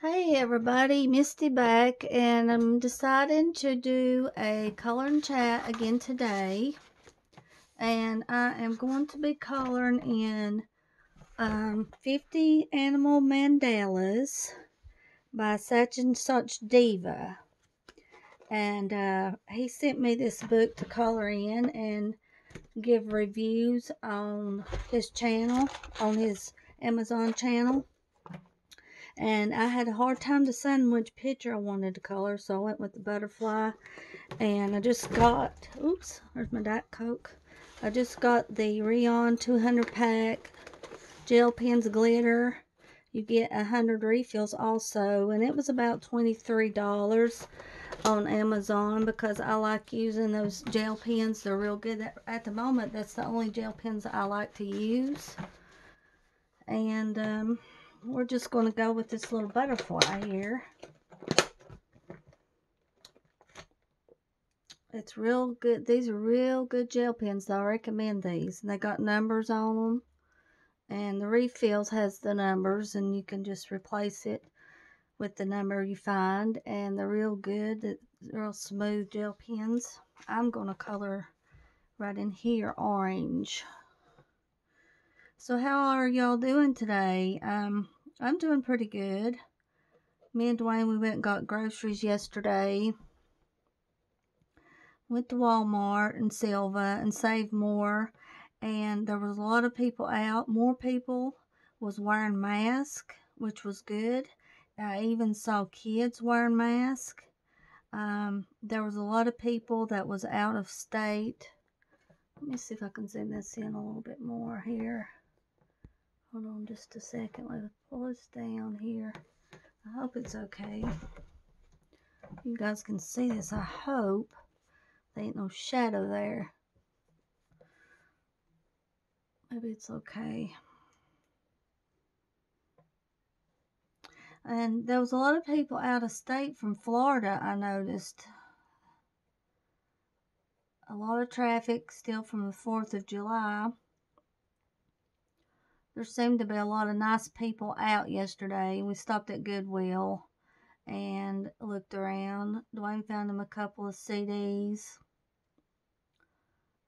Hey everybody, Misty back, and I'm deciding to do a color and chat again today. And I am going to be coloring in 50 Animal Mandalas by Sachin Sachdeva. And he sent me this book to color in and give reviews on his channel, on his Amazon channel. And I had a hard time deciding which picture I wanted to color, so I went with the butterfly. And I just got, oops, there's my Diet Coke. I just got the Rayon 200 pack gel pens glitter. You get 100 refills also, and it was about $23 on Amazon because I like using those gel pens. They're real good. At the moment, that's the only gel pens I like to use. And we're just going to go with this little butterfly here. It's real good. These are real good gel pens, though. I recommend these. And they got numbers on them. And the refills has the numbers, and you can just replace it with the number you find. And they're real good. They're real smooth gel pens. I'm going to color right in here orange. So how are y'all doing today? I'm doing pretty good. Me and Dwayne, we went and got groceries yesterday. Went to Walmart and Silva and saved more. And there was a lot of people out. More people was wearing masks, which was good. I even saw kids wearing masks. There was a lot of people that was out of state. Let me see if I can zoom this in a little bit more here. Hold on just a second. Let me pull this down here. I hope it's okay. You guys can see this, I hope. There ain't no shadow there. Maybe it's okay. And there was a lot of people out of state from Florida, I noticed. A lot of traffic still from the 4th of July. There seemed to be a lot of nice people out yesterday. We stopped at Goodwill and looked around. Dwayne found him a couple of CDs.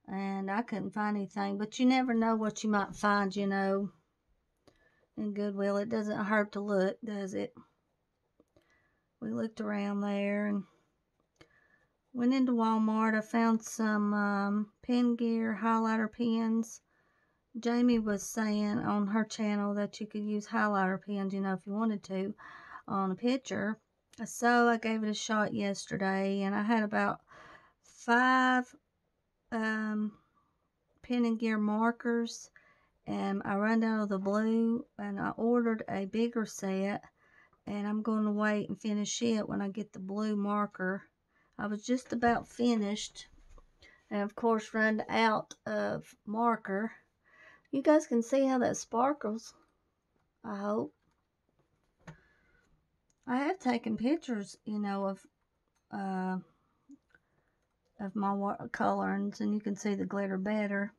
And I couldn't find anything. But you never know what you might find, you know, in Goodwill. It doesn't hurt to look, does it? We looked around there and went into Walmart. I found some pen gear, highlighter pens. Jamie was saying on her channel that you could use highlighter pens, you know, if you wanted to, on a picture. So I gave it a shot yesterday, and I had about 5 pen and gear markers, and I ran out of the blue, and I ordered a bigger set, and I'm going to wait and finish it when I get the blue marker. I was just about finished, and of course run out of marker. You guys can see how that sparkles, I hope. I have taken pictures, you know, of my colorings, and you can see the glitter better.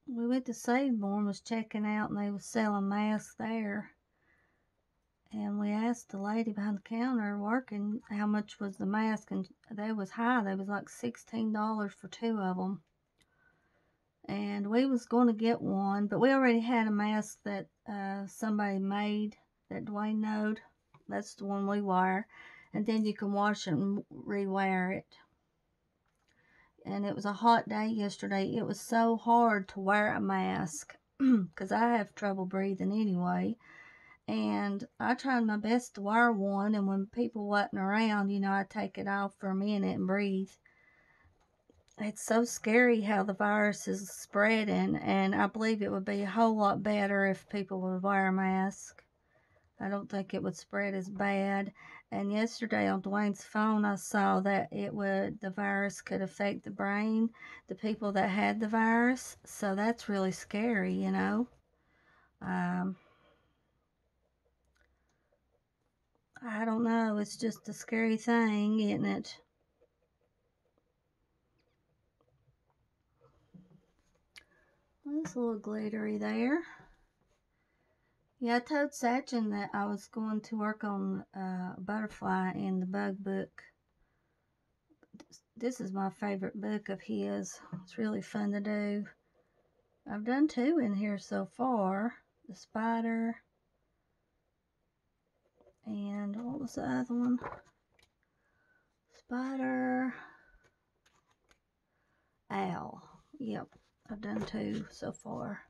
We went to Save-More and was checking out, and they was selling masks there. And we asked the lady behind the counter working how much was the mask, and they was high. They was like $16 for 2 of them. And we was going to get one, but we already had a mask that somebody made that Dwayne knowed. That's the one we wear. And then you can wash it and re-wear it. And it was a hot day yesterday. It was so hard to wear a mask because I have trouble breathing anyway. And I tried my best to wear one, and when people wasn't around, you know, I take it off for a minute and breathe. It's so scary how the virus is spreading, and I believe it would be a whole lot better if people would wear a mask. I don't think it would spread as bad. And yesterday on Dwayne's phone, I saw that the virus could affect the brain, the people that had the virus. So that's really scary, you know. I don't know. It's just a scary thing, isn't it? It's a little glittery there. Yeah, I told Sachin that I was going to work on a butterfly in the bug book. This is my favorite book of his. It's really fun to do. I've done 2 in here so far. The spider and what was the other one? Spider, owl. Yep, I've done 2 so far.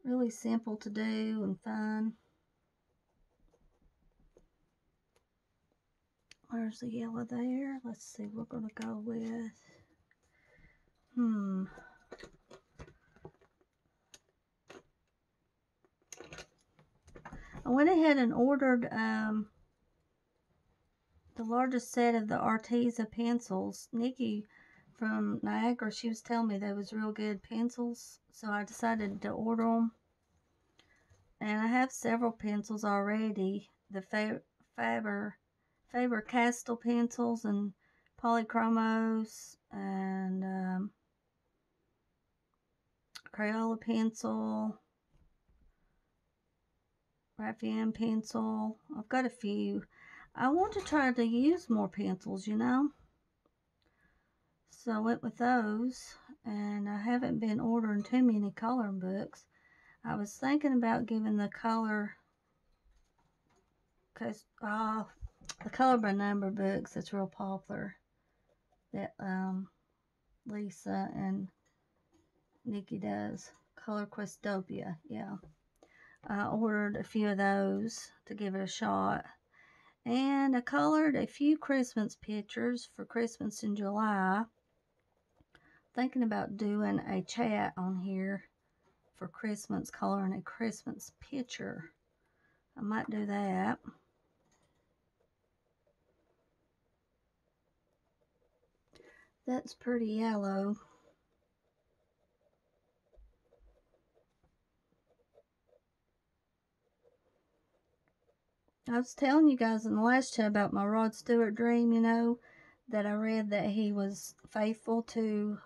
Really simple to do and fun. Where's the yellow there? Let's see, we're going to go with, I went ahead and ordered the largest set of the Arteza pencils. Nikki from Niagara, she was telling me they was real good pencils, so I decided to order them. And I have several pencils already. The Faber-Castell pencils and Polychromos and Crayola pencil, Raphael pencil. I've got a few. I want to try to use more pencils, you know. So I went with those, and I haven't been ordering too many coloring books. I was thinking about giving the color, cause the color by number books that's real popular, that Lisa and Nikki does, Color Questopia, yeah. I ordered a few of those to give it a shot. And I colored a few Christmas pictures for Christmas in July. Thinking about doing a chat on here for Christmas, coloring a Christmas picture. I might do that. That's pretty yellow. I was telling you guys in the last chat about my Rod Stewart dream, you know, that I read that he was faithful to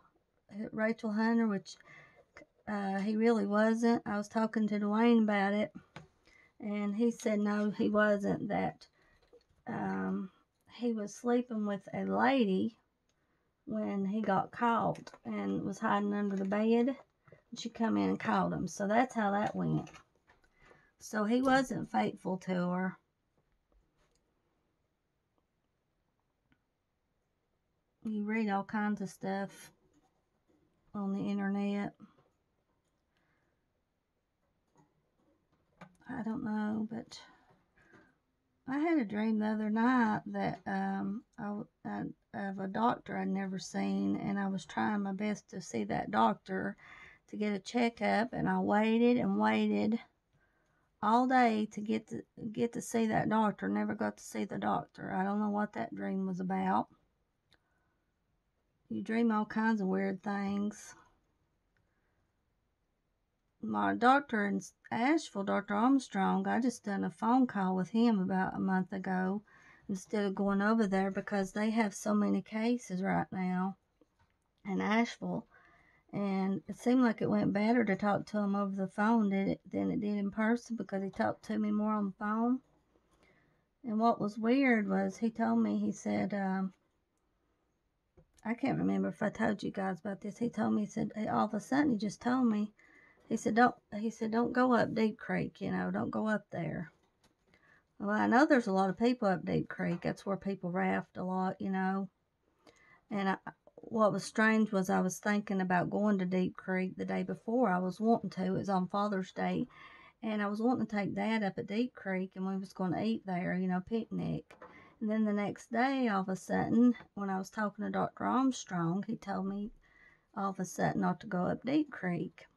Rachel Hunter, which he really wasn't. I was talking to Dwayne about it, and he said no, he wasn't, that he was sleeping with a lady when he got caught and was hiding under the bed. And she come in and caught him. So that's how that went. So he wasn't faithful to her. You read all kinds of stuff on the internet. I don't know, but I had a dream the other night that of a doctor I'd never seen, and I was trying my best to see that doctor to get a checkup, and I waited and waited all day to get to see that doctor. Never got to see the doctor. I don't know what that dream was about. You dream all kinds of weird things. My doctor in Asheville, Dr. Armstrong, I just done a phone call with him about a month ago instead of going over there because they have so many cases right now in Asheville. And it seemed like it went better to talk to him over the phone than it did in person because he talked to me more on the phone. And what was weird was he told me, he said, I can't remember if I told you guys about this. He told me, he said, all of a sudden he just told me, he said, don't go up Deep Creek, you know, don't go up there. Well, I know there's a lot of people up Deep Creek. That's where people raft a lot, you know. And what was strange was I was thinking about going to Deep Creek the day before. I was wanting to. It was on Father's Day. And I was wanting to take Dad up at Deep Creek, and we was going to eat there, you know, picnic. And then the next day, all of a sudden, when I was talking to Dr. Armstrong, he told me all of a sudden not to go up Deep Creek.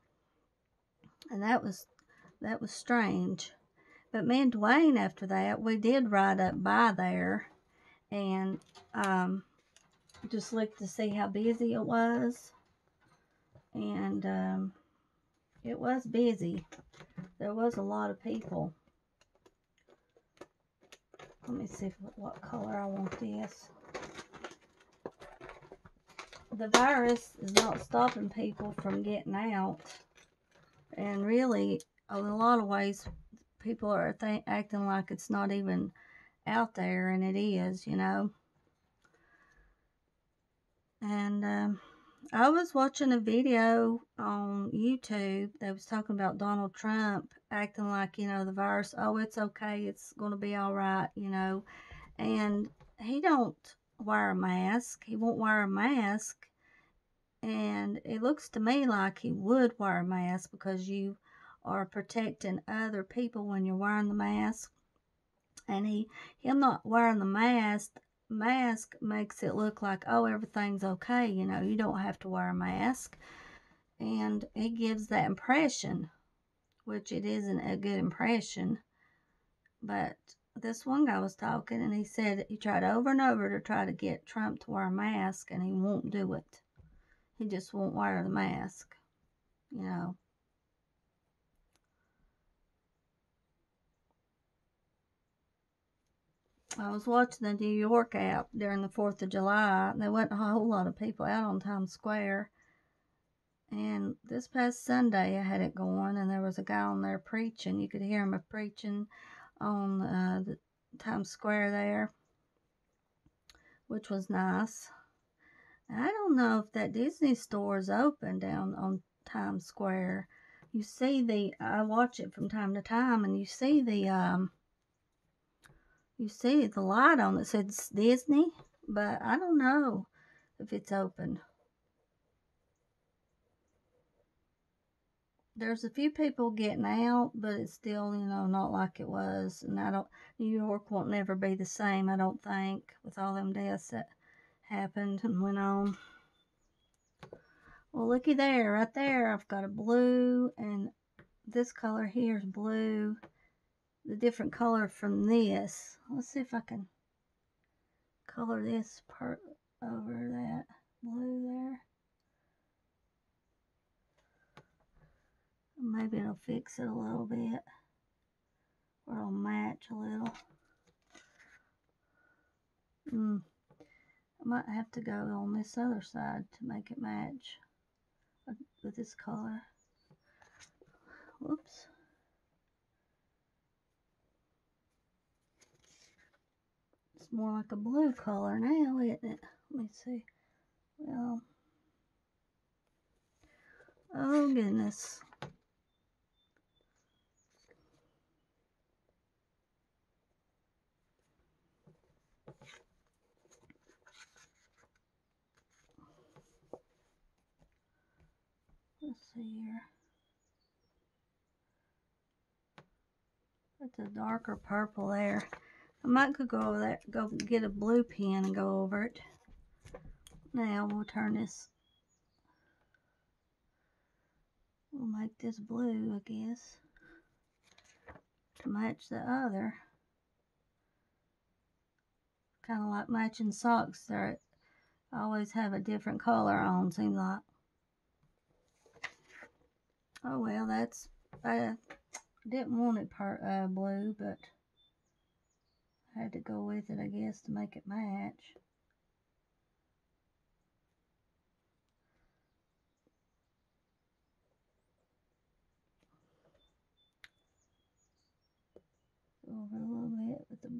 And that was strange. But me and Dwayne, after that, we did ride up by there and just looked to see how busy it was. And it was busy. There was a lot of people. Let me see what color I want this. the virus is not stopping people from getting out. And really, in a lot of ways, people are acting like it's not even out there, and it is, you know. And I was watching a video on YouTube that was talking about Donald Trump acting like, you know, the virus, oh, it's okay, it's going to be all right, you know. And he don't wear a mask. He won't wear a mask. And it looks to me like he would wear a mask because you are protecting other people when you're wearing the mask. And him not wearing the mask makes it look like, oh, everything's okay, you know, you don't have to wear a mask. And he gives that impression, which it isn't a good impression. But this one guy was talking, and he said he tried over and over to try to get Trump to wear a mask, and he won't do it. He just won't wear the mask, you know. I was watching the New York app during the 4th of July, and there wasn't a whole lot of people out on Times Square. And this past Sunday, I had it going, and there was a guy on there preaching. You could hear him preaching on the Times Square there, which was nice. I don't know if that Disney store is open down on Times Square. You see I watch it from time to time, and you see the light on it says Disney, but I don't know if it's open. There's a few people getting out, but it's still, you know, not like it was. And New York won't never be the same, I don't think, with all them deaths that happened and went on. Well, looky there, right there, I've got a blue, and this color here is blue. The different color from this. Let's see if I can color this part over that blue there. Maybe it'll fix it a little bit, or it'll match a little. I might have to go on this other side to make it match with this color. Whoops. It's more like a blue color now, isn't it? Let me see. Well, oh goodness. Let's see here. It's a darker purple there. I might could go over there, go get a blue pen and go over it. Now we'll turn this. We'll make this blue, I guess, to match the other. Kind of like matching socks. They always have a different color on, seems like. Oh well, that's, I didn't want it blue, but I had to go with it, I guess, to make it match. Go over a little bit with the,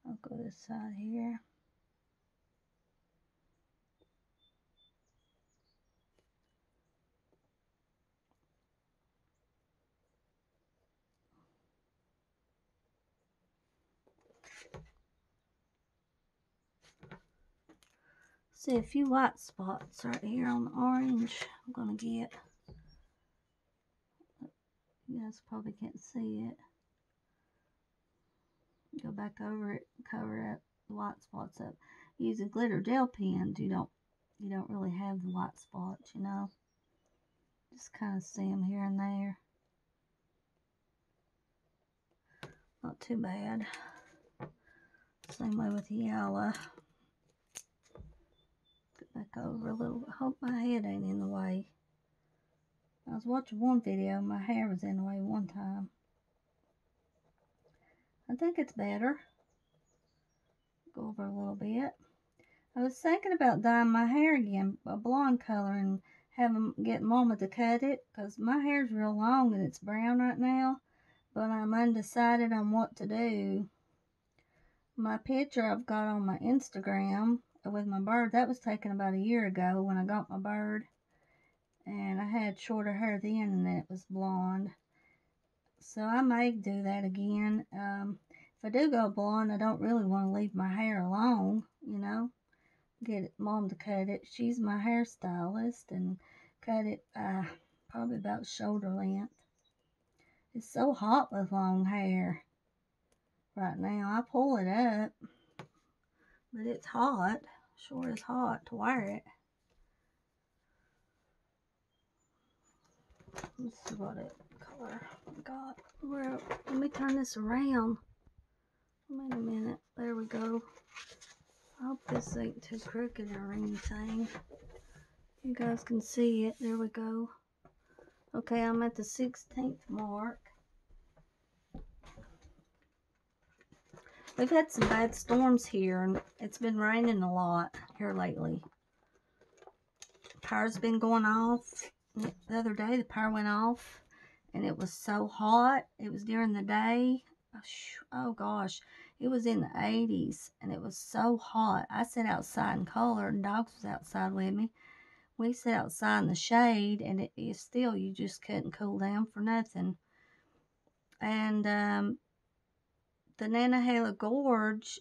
I'll go this side here. See a few white spots right here on the orange. I'm gonna get. You guys probably can't see it. Go back over it, cover up the white spots up. Using glitter gel pens, you don't really have the white spots, you know. Just kind of see them here and there. Not too bad. Same way with yellow. Get back over a little. I hope my head ain't in the way. I was watching one video, my hair was in the way one time. I think it's better. go over a little bit. I was thinking about dyeing my hair again, a blonde color, and get Mama to cut it, 'cause my hair's real long and it's brown right now, but I'm undecided on what to do. My picture I've got on my Instagram with my bird, that was taken about a year ago when I got my bird, and I had shorter hair then and it was blonde. So I may do that again. If I do go blonde, I don't really want to leave my hair alone, you know. Get Mom to cut it. She's my hairstylist, and cut it probably about shoulder length. It's so hot with long hair right now. I pull it up, but it's hot. Sure is hot to wear it. Let's see what color I got. Let me turn this around. Wait a minute. There we go. I hope this ain't too crooked or anything. You guys can see it. There we go. Okay, I'm at the 16th mark. We've had some bad storms here, and it's been raining a lot here lately. Power's been going off. The other day, the power went off, and it was so hot. It was during the day. Oh gosh, it was in the 80s, and it was so hot. I sat outside and colored, and dogs was outside with me. We sat outside in the shade, and it still, you just couldn't cool down for nothing. And the Nantahala Gorge,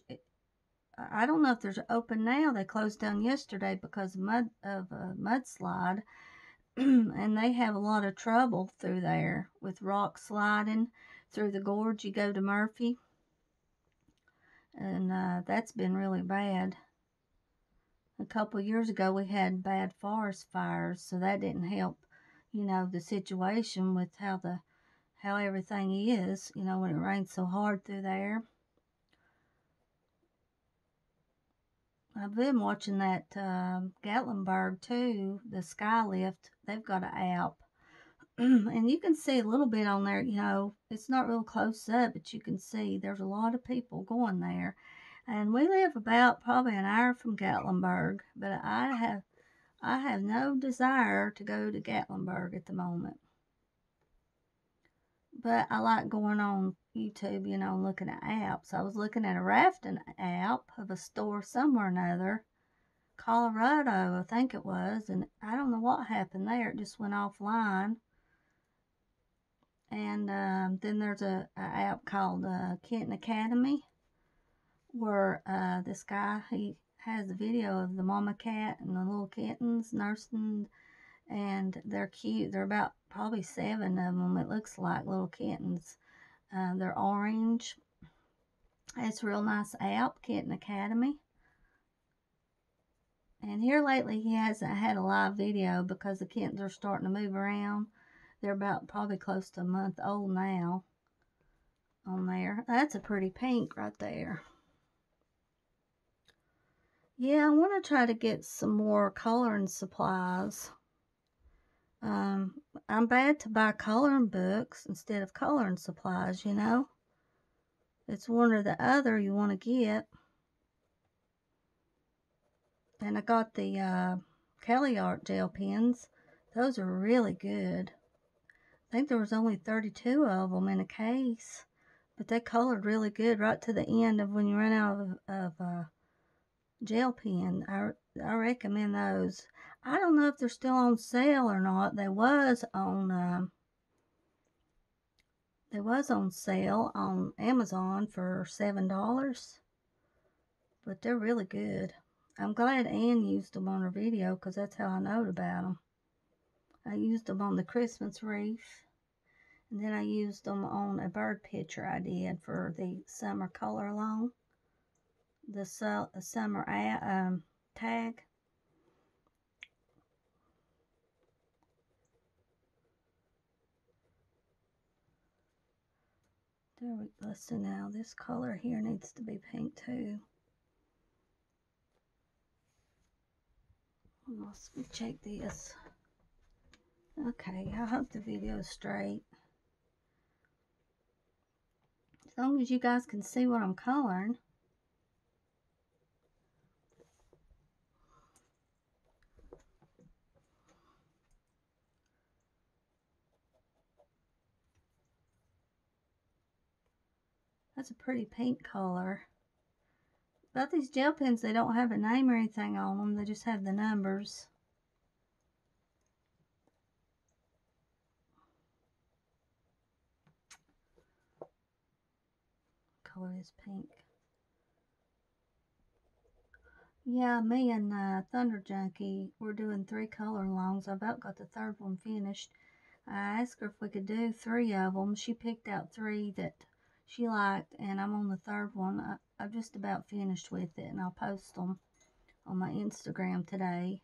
I don't know if there's open now. They closed down yesterday because of a mudslide. And they have a lot of trouble through there with rock sliding through the gorge. You go to Murphy, and that's been really bad. A couple of years ago, we had bad forest fires, so that didn't help, you know, the situation with how everything is, you know, when it rains so hard through there. I've been watching that Gatlinburg too, the Sky Lift. They've got an app. And you can see a little bit on there, you know, it's not real close up, but you can see there's a lot of people going there. And we live about probably an hour from Gatlinburg, but I have no desire to go to Gatlinburg at the moment. But I like going on YouTube, you know, looking at apps. I was looking at a rafting app of a store somewhere or another, Colorado, I think it was, and I don't know what happened there. It just went offline. And then there's a app called Kitten Academy, where this guy, he has a video of the mama cat and the little kittens nursing, and they're cute. They're about probably 7 of them. It looks like little kittens. They're orange. It's a real nice app, Kitten Academy. And here lately, he hasn't had a live video because the kittens are starting to move around. They're about probably close to a month old now on there. That's a pretty pink right there. Yeah, I want to try to get some more coloring supplies. I'm bad to buy coloring books instead of coloring supplies, you know. It's one or the other you want to get. And I got the Kelly Art gel pens. Those are really good. I think there was only 32 of them in a case. But they colored really good right to the end of when you run out of gel pen. I recommend those. I don't know if they're still on sale or not. They was on sale on Amazon for $7, but they're really good. I'm glad Ann used them on her video because that's how I know about them. I used them on the Christmas wreath, and then I used them on a bird picture I did for the summer color along, the summer tag. Let's see now. This color here needs to be pink too. Let's check this. Okay, I hope the video is straight. As long as you guys can see what I'm coloring. That's a pretty pink color. But these gel pens, they don't have a name or anything on them. They just have the numbers. Color is pink. Yeah, me and Thunder Junkie, we're doing 3 color alongs. I about got the 3rd one finished. I asked her if we could do 3 of them. She picked out 3 that she liked, and I'm on the 3rd one. I'm just about finished with it, and I'll post them on my Instagram today.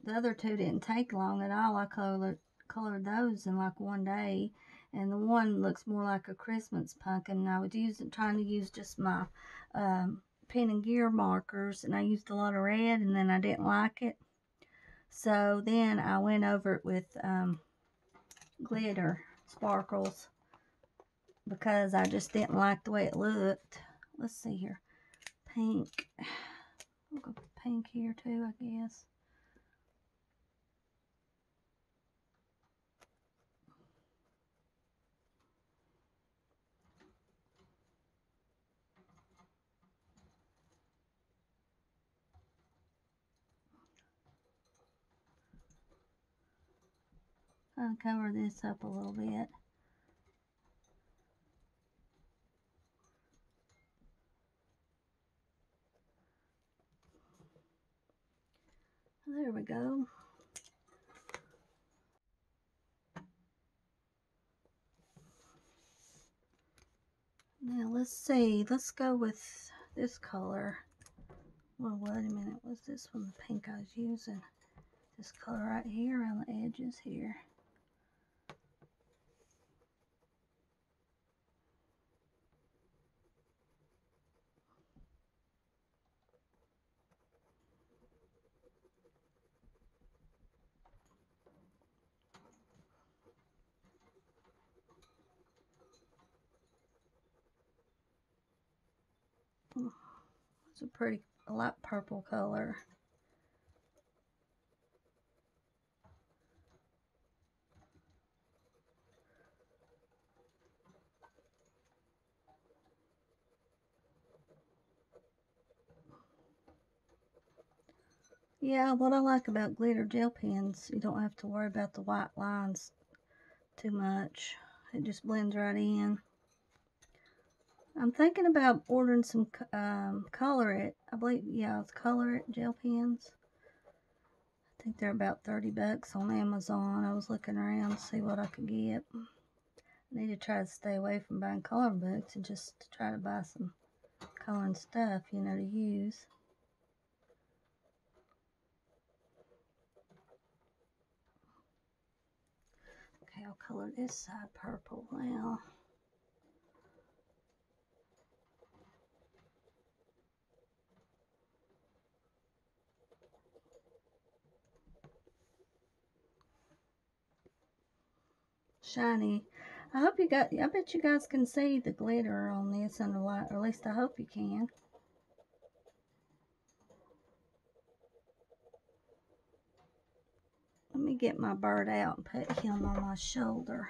The other 2 didn't take long at all. I colored those in like 1 day, and the one looks more like a Christmas pumpkin. And I was trying to use just my pen and gear markers, and I used a lot of red, and then I didn't like it. So then I went over it with glitter sparkles because I just didn't like the way it looked. Let's see here. Pink. We'll go pink here too, I guess. I'll cover this up a little bit. There we go. Now let's see. Let's go with this color. Well, wait a minute. Was this one the pink I was using? This color right here around the edges here. It's a pretty light purple color. Yeah, what I like about glitter gel pens, you don't have to worry about the white lines too much. It just blends right in. I'm thinking about ordering some Color It. I believe, yeah, it's Color It gel pens. I think they're about 30 bucks on Amazon. I was looking around to see what I could get. I need to try to stay away from buying coloring books and just try to buy some coloring stuff, you know, to use. Okay, I'll color this side purple now. Shiny. I bet you guys can see the glitter on this under light, or at least I hope you can. Let me get my bird out and put him on my shoulder.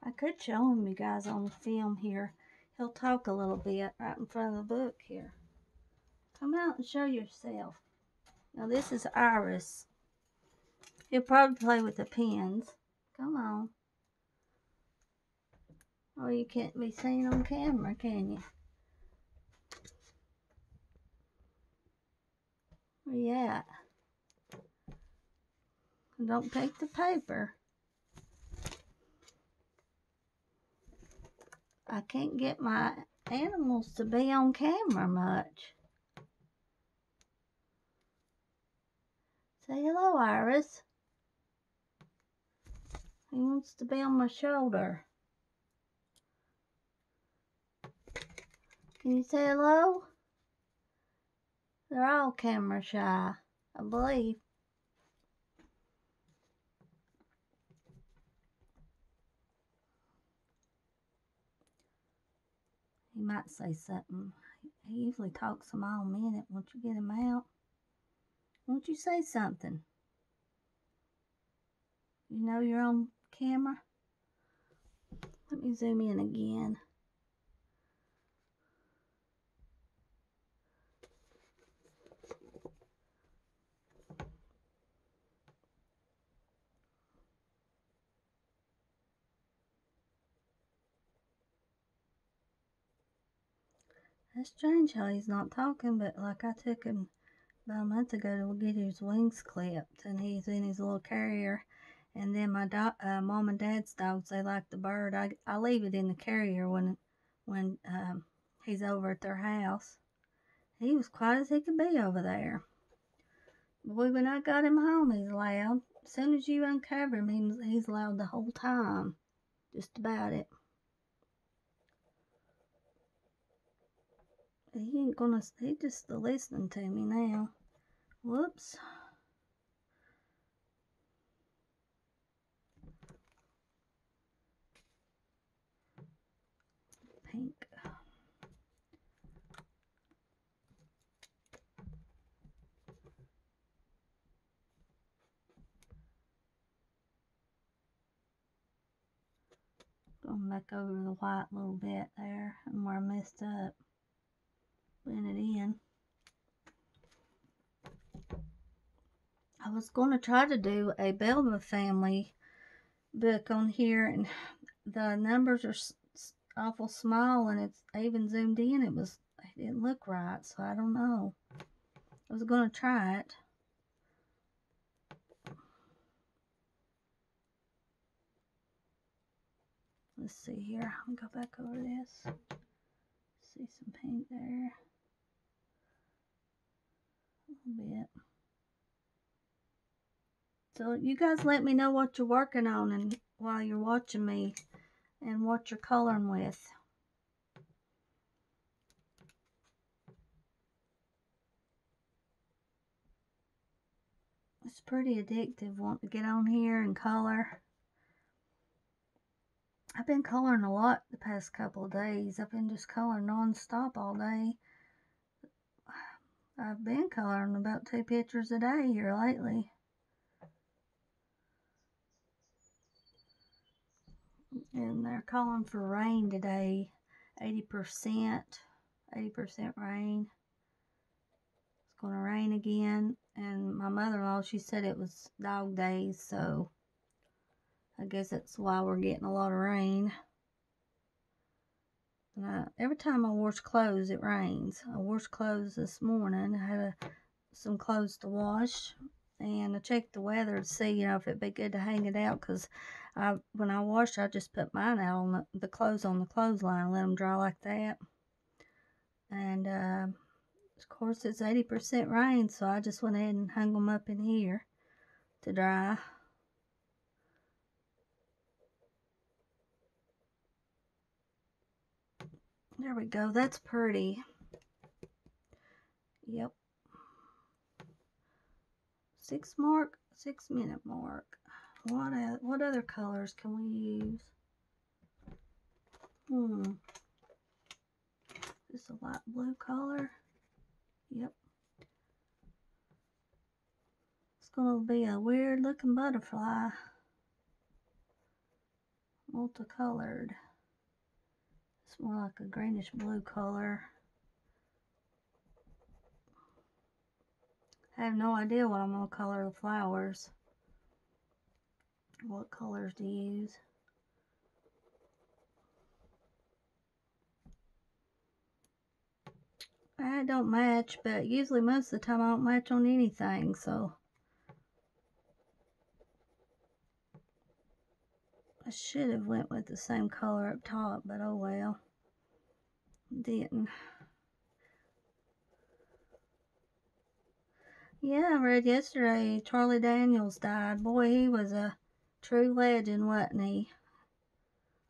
I could show him you guys on the film here. He'll talk a little bit right in front of the book here. Come out and show yourself. Now this is Iris. He'll probably play with the pens. Come on. Oh, you can't be seen on camera, can you? Where you at? Don't take the paper. I can't get my animals to be on camera much. Say hello, Iris. He wants to be on my shoulder. Can you say hello? They're all camera shy, I believe. He might say something. He usually talks a mile a minute. Won't you get him out? Won't you say something? You know you're on camera? Let me zoom in again. It's strange how he's not talking, but like I took him about a month ago to get his wings clipped, and he's in his little carrier. And then my mom and dad's dogs, they like the bird. I leave it in the carrier when he's over at their house. He was quiet as he could be over there. Boy, when I got him home, he's loud. As soon as you uncover him, he's loud the whole time. Just about it. He's just listening to me now. Whoops. Pink. Going back over the white a little bit there and where I messed up. Blend it in. I was going to try to do a Belma family book on here, and the numbers are awful small, and it's even zoomed in. It didn't look right, so I don't know. I was going to try it. Let's see here. I'll go back over this. See some paint there. A little bit. So you guys let me know what you're working on and while you're watching me and what you're coloring with. It's pretty addictive wanting to get on here and color. I've been coloring a lot the past couple of days. I've been just coloring non-stop all day. I've been coloring about 2 pictures a day here lately. And they're calling for rain today. 80% rain. It's going to rain again. And my mother-in-law, she said it was dog days, so I guess that's why we're getting a lot of rain. And every time I wash clothes, it rains. I washed clothes this morning. I had some clothes to wash, and I checked the weather to see, if it'd be good to hang it out, because when I washed, I just put mine out on the clothes on the clothesline and let them dry like that. And of course, it's 80% rain, so I just went ahead and hung them up in here to dry. There we go. That's pretty. Yep. 6-minute mark. What other colors can we use? This is a light blue color. Yep. It's gonna be a weird looking butterfly. Multicolored. It's more like a greenish blue color. I have no idea what I'm gonna color the flowers. What colors to use. I don't match, but usually most of the time I don't match on anything, so I should have went with the same color up top, but oh well. Didn't. Yeah, I read yesterday Charlie Daniels died. Boy, he was a true legend, wasn't he?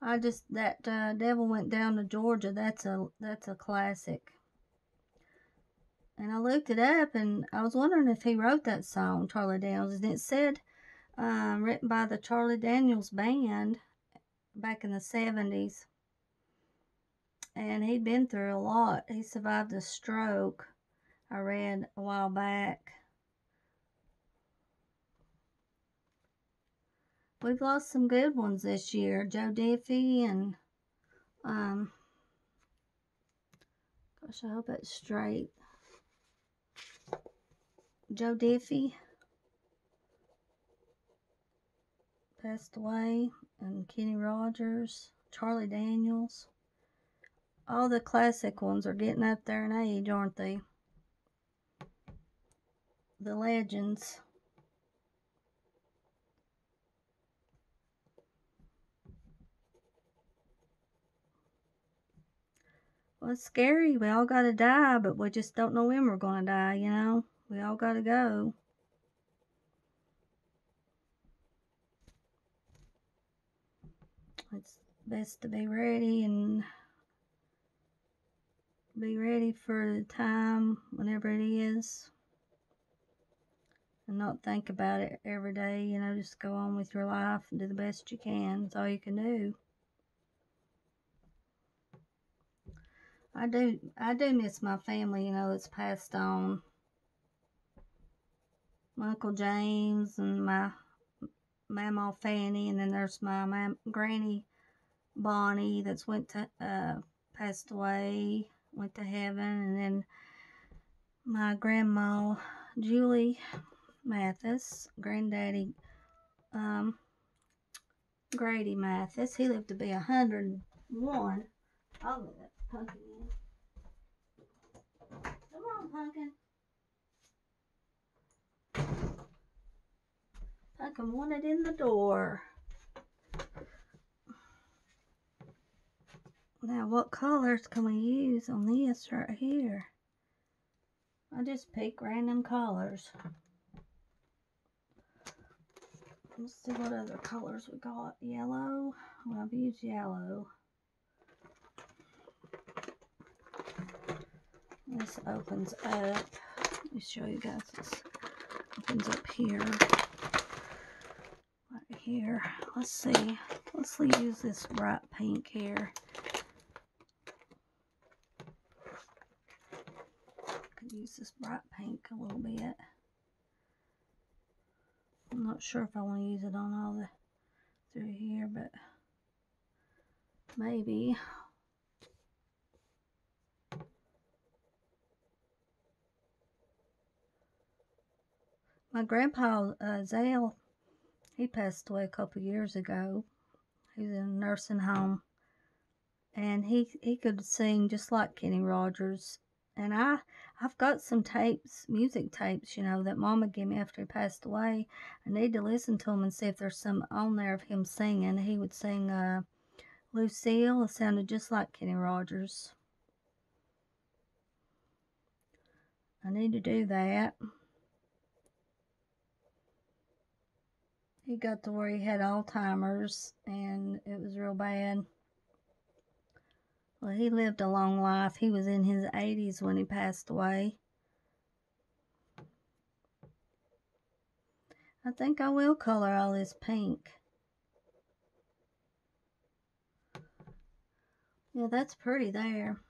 That Devil Went Down to Georgia, that's a classic. And I looked it up, and I was wondering if he wrote that song, Charlie Daniels, and it said written by the Charlie Daniels Band back in the 70s. And he'd been through a lot. He survived a stroke, I read a while back. We've lost some good ones this year. Joe Diffie and, gosh, I hope it's straight. Joe Diffie passed away, and Kenny Rogers, Charlie Daniels. All the classic ones are getting up there in age, aren't they? The legends. Well, it's scary. We all gotta die, but we just don't know when we're gonna die, you know? We all gotta go. It's best to be ready and be ready for the time, whenever it is, and not think about it every day, you know, just go on with your life and do the best you can. That's all you can do. I do miss my family, you know, that's passed on. My Uncle James and my Mama Fanny, and then there's my Granny Bonnie that's passed away, went to heaven, and then my Grandma Julie Mathis, Granddaddy Grady Mathis. He lived to be 101. I'll let that pumpkin in. Come on, pumpkin. Pumpkin wanted in the door. Now, what colors can we use on this right here? I just pick random colors. Let's see what other colors we got. Yellow. Well, I've used yellow. This opens up. Let me show you guys. This opens up here. Right here. Let's see. Let's use this bright pink here. Could use this bright pink a little bit. I'm not sure if I want to use it on all the through here, but maybe. My grandpa Zale, he passed away a couple years ago. He was in a nursing home, and he could sing just like Kenny Rogers. And I've got some tapes, music tapes, you know, that Mama gave me after he passed away. I need to listen to them and see if there's some on there of him singing. He would sing Lucille. It sounded just like Kenny Rogers. I need to do that. He got to where he had Alzheimer's, and it was real bad. Well, he lived a long life. He was in his 80s when he passed away. I think I will color all this pink. Yeah, that's pretty there.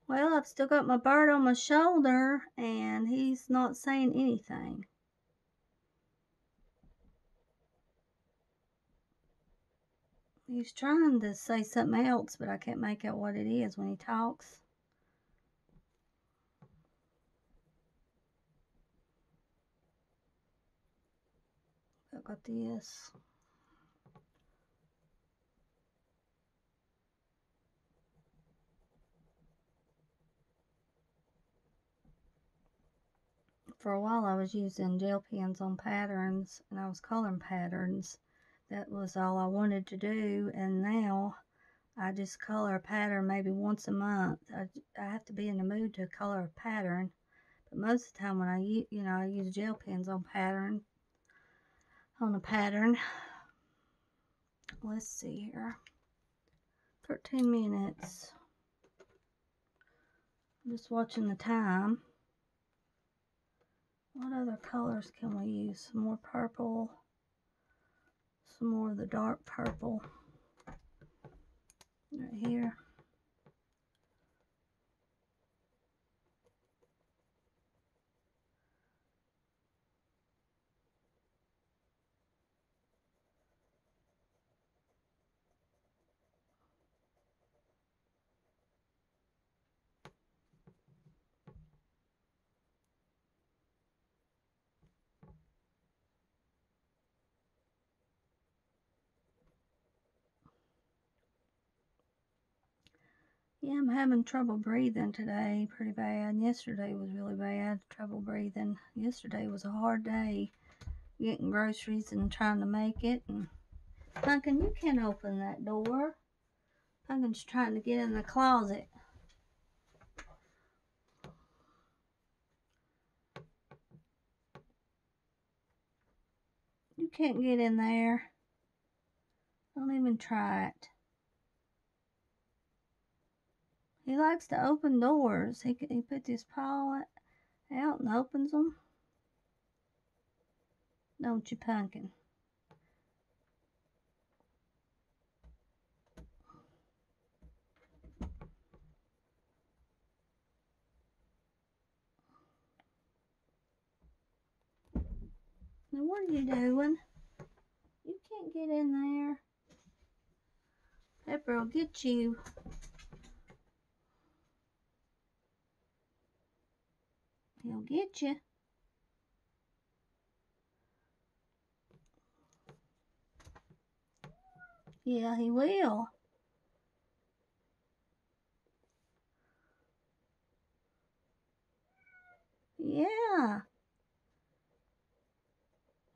Well, I've still got my bird on my shoulder, and he's not saying anything. He's trying to say something else, but I can't make out what it is when he talks. I've got this. For a while I was using gel pens on patterns, and I was coloring patterns. That was all I wanted to do, and now I just color a pattern maybe once a month. I have to be in the mood to color a pattern, but most of the time when I use gel pens on a pattern. Let's see here. 13 minutes. I'm just watching the time. What other colors can we use? Some more purple. some more of the dark purple right here. Yeah, I'm having trouble breathing today, pretty bad. Yesterday was really bad, trouble breathing. Yesterday was a hard day, getting groceries and trying to make it. And Pumpkin, you can't open that door. Pumpkin's trying to get in the closet. You can't get in there. Don't even try it. He likes to open doors. He puts his paw out and opens them. Don't you, Pumpkin? Now what are you doing? You can't get in there. Pepper will get you. He'll get you. Yeah, he will. Yeah.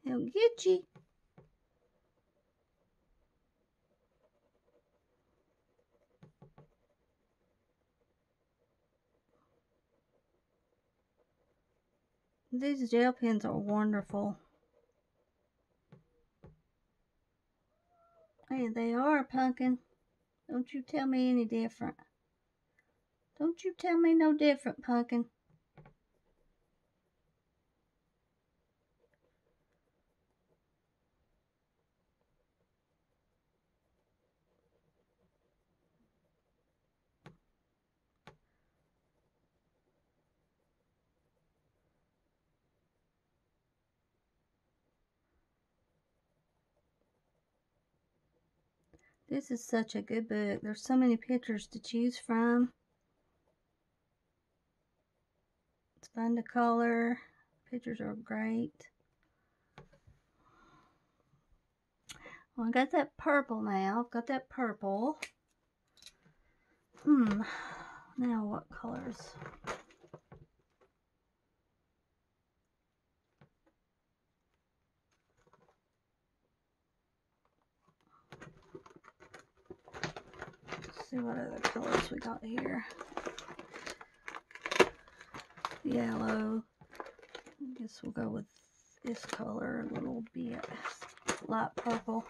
He'll get you. These gel pens are wonderful. Hey, they are, Pumpkin. Don't you tell me any different. Don't you tell me no different, Pumpkin. This is such a good book. There's so many pictures to choose from. It's fun to color. Pictures are great. Well, I got that purple now. I've got that purple. Now what colors? Let's see what other colors we got here. Yellow. I guess we'll go with this color a little bit. Light purple.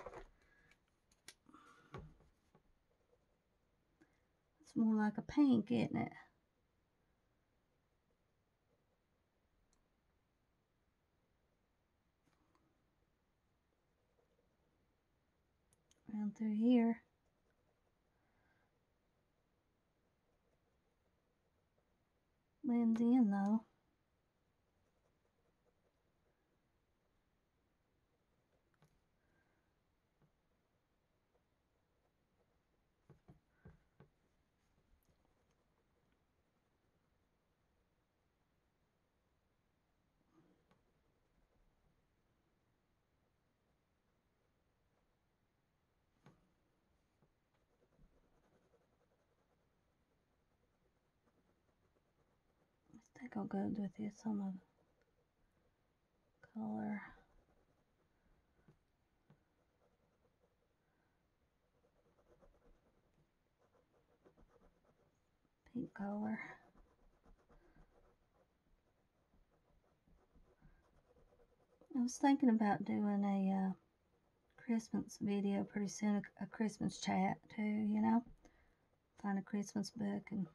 It's more like a pink, isn't it? Around through here. Blends in though. I think I'll go with this on the color. Pink color. I was thinking about doing a Christmas video pretty soon, a Christmas chat too, you know. Find a Christmas book and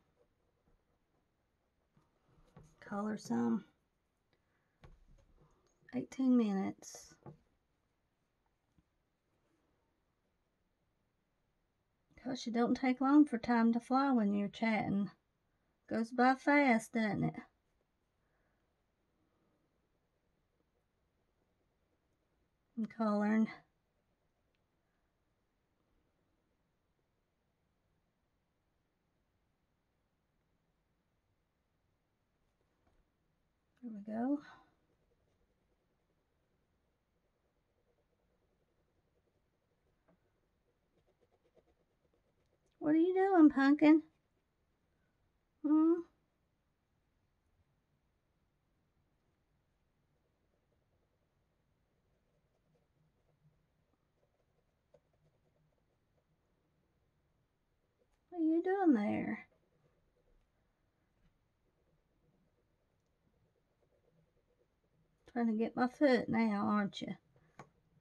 color some. 18 minutes. 'Cause it don't take long for time to fly when you're chatting. Goes by fast, doesn't it? And coloring. There we go. What are you doing, Pumpkin? Hmm? What are you doing there? Trying to get my foot now, aren't you?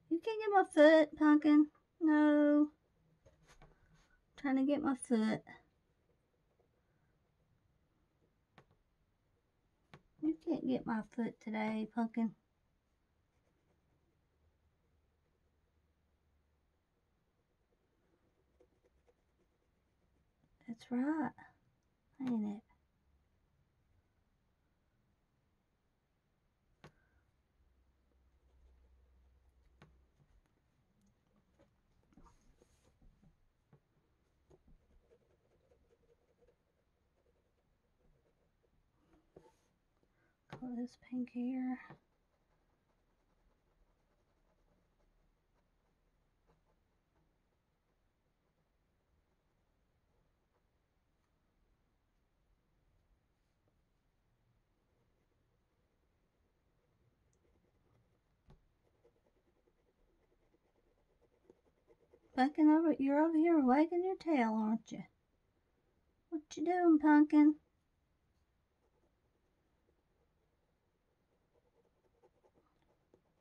You can't get my foot, Pumpkin. No. Trying to get my foot. You can't get my foot today, Pumpkin. That's right, ain't it? Color this pink here. Pumpkin, you're over here wagging your tail, aren't you? What you doing, Pumpkin?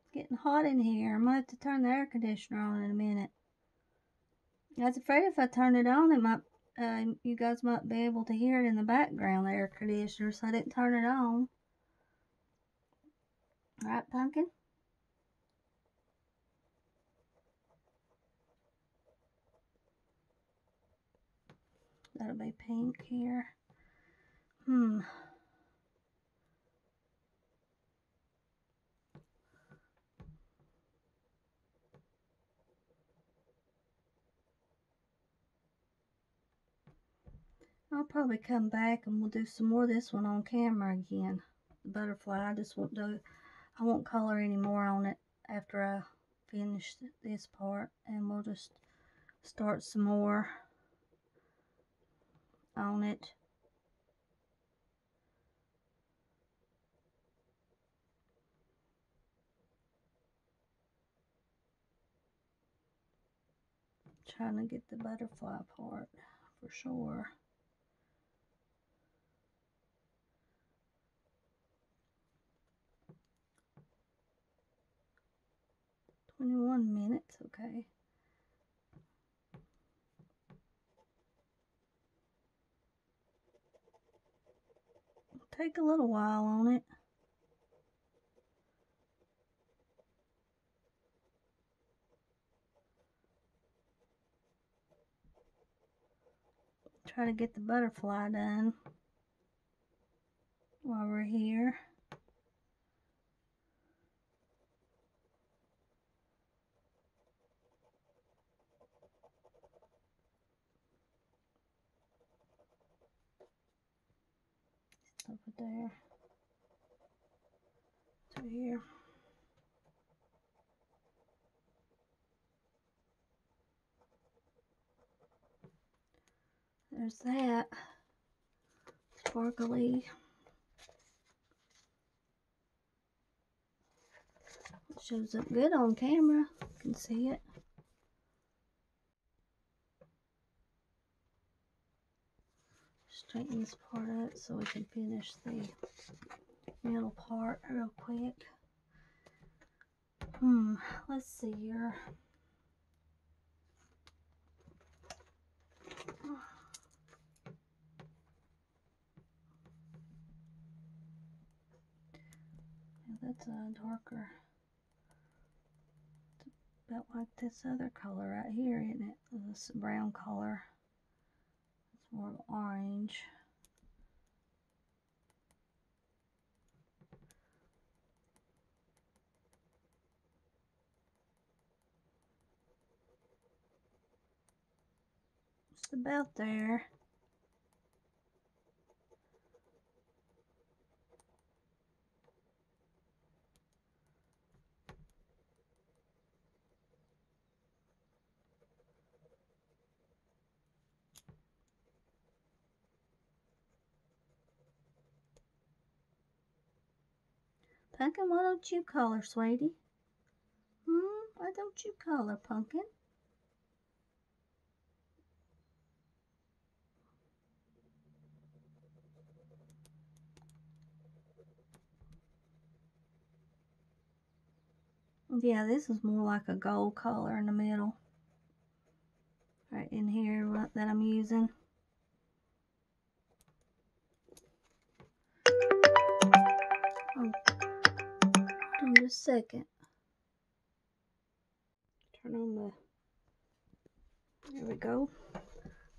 It's getting hot in here. I might have to turn the air conditioner on in a minute. I was afraid if I turned it on, it might, you guys might be able to hear it in the background, the air conditioner, so I didn't turn it on. Right, Pumpkin? That'll be pink here. I'll probably come back and we'll do some more of this one on camera again. The butterfly, I won't color any more on it after I finish this part, and we'll just start some more on it. Trying to get the butterfly part for sure. "21 minutes, okay. Take a little while on it. Try to get the butterfly done while we're here. Over there. To here. There's that. Sparkly. It shows up good on camera. You can see it. Straighten this part up so we can finish the middle part real quick. Let's see here. Yeah, that's a darker. About like this other color right here, isn't it? This brown color. It's more of orange. Just about there. Pumpkin, why don't you color, sweetie? Why don't you color, Pumpkin? Yeah, this is more like a gold color in the middle. Right in here that I'm using. Oh, hold on just a second. Turn on the... There we go.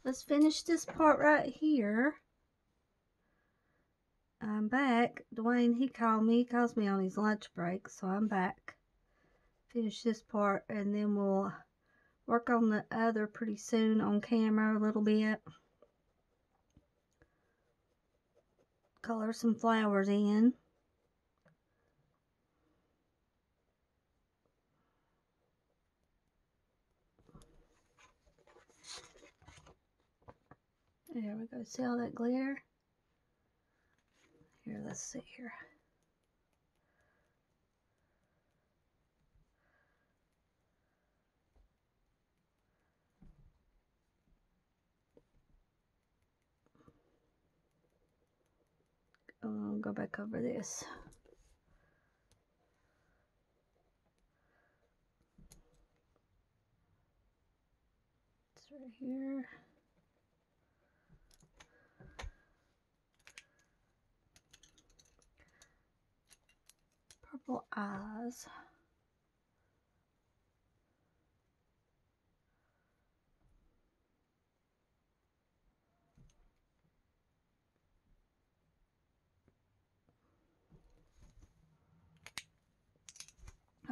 Let's finish this part right here. I'm back. Dwayne, he calls me on his lunch break, so I'm back. Finish this part, and then we'll work on the other pretty soon on camera a little bit. Color some flowers in. There we go. See all that glitter? Here, let's see here. I'll go back over this. It's right here. Purple eyes.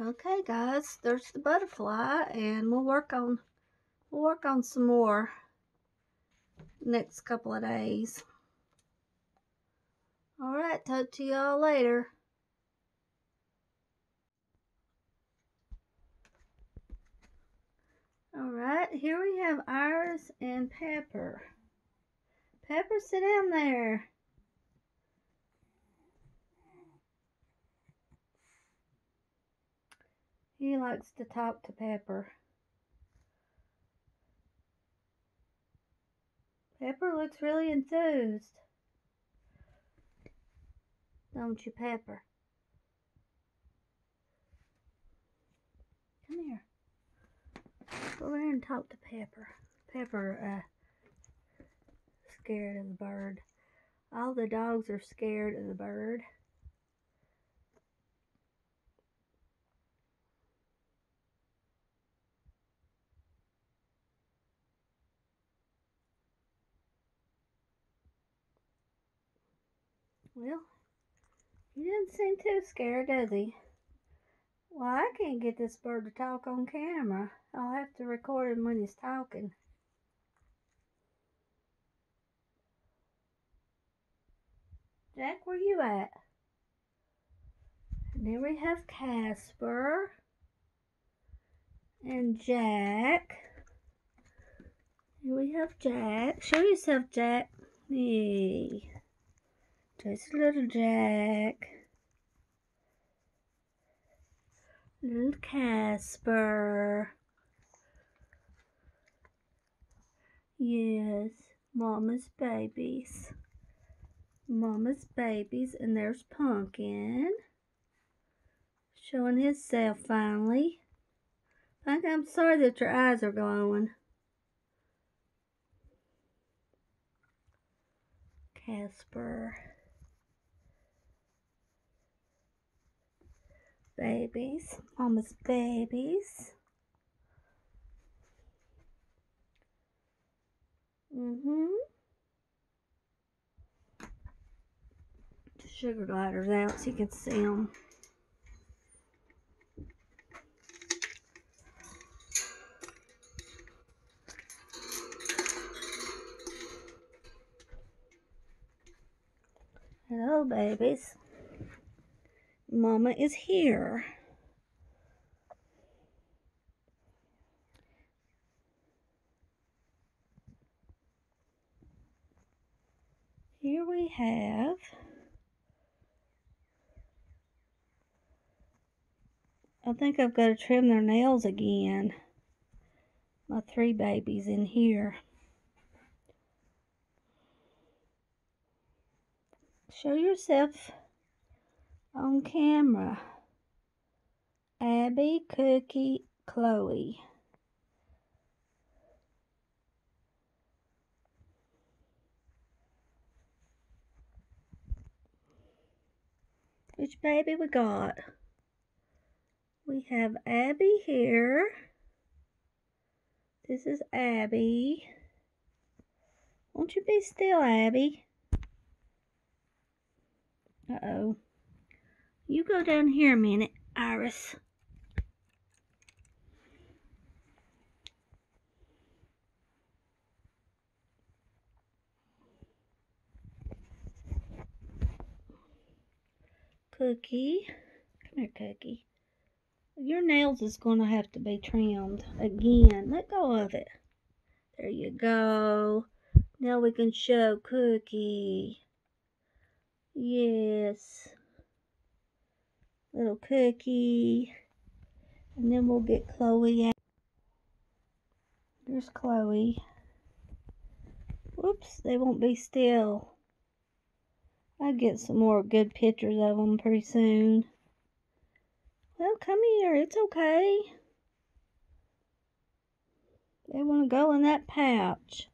Okay, guys, there's the butterfly, and we'll work on some more next couple of days. All right, talk to y'all later. All right, here we have Iris and Pepper. Pepper, sit down there. He likes to talk to Pepper. Pepper looks really enthused. Don't you, Pepper? Come here. Go over here and talk to Pepper. Pepper, scared of the bird. All the dogs are scared of the bird. Well, he doesn't seem too scared, does he? Well, I can't get this bird to talk on camera. I'll have to record him when he's talking. Jack, where you at? And then we have Casper and Jack. Here we have Jack. Show yourself, Jack. Hey. Just little Jack. Little Casper. Yes, Mama's babies. Mama's babies, and there's Pumpkin. Showing himself finally. Pumpkin, I'm sorry that your eyes are glowing. Casper. Babies. Mama's babies. The sugar glider's out so you can see them. Hello, babies. Mama is here. Here we have I think I've got to trim their nails again. My 3 babies in here. Show yourself on camera. Abby, Cookie, Chloe. Which baby we got? We have Abby here. This is Abby. Won't you be still, Abby? Uh-oh. You go down here a minute, Iris. Cookie. Come here, Cookie. Your nails is going to have to be trimmed again. Let go of it. There you go. Now we can show Cookie. Yes. Little Cookie. And then we'll get Chloe out. Here's Chloe. Whoops, they won't be still. I'll get some more good pictures of them pretty soon. Well, come here. It's okay. They want to go in that pouch.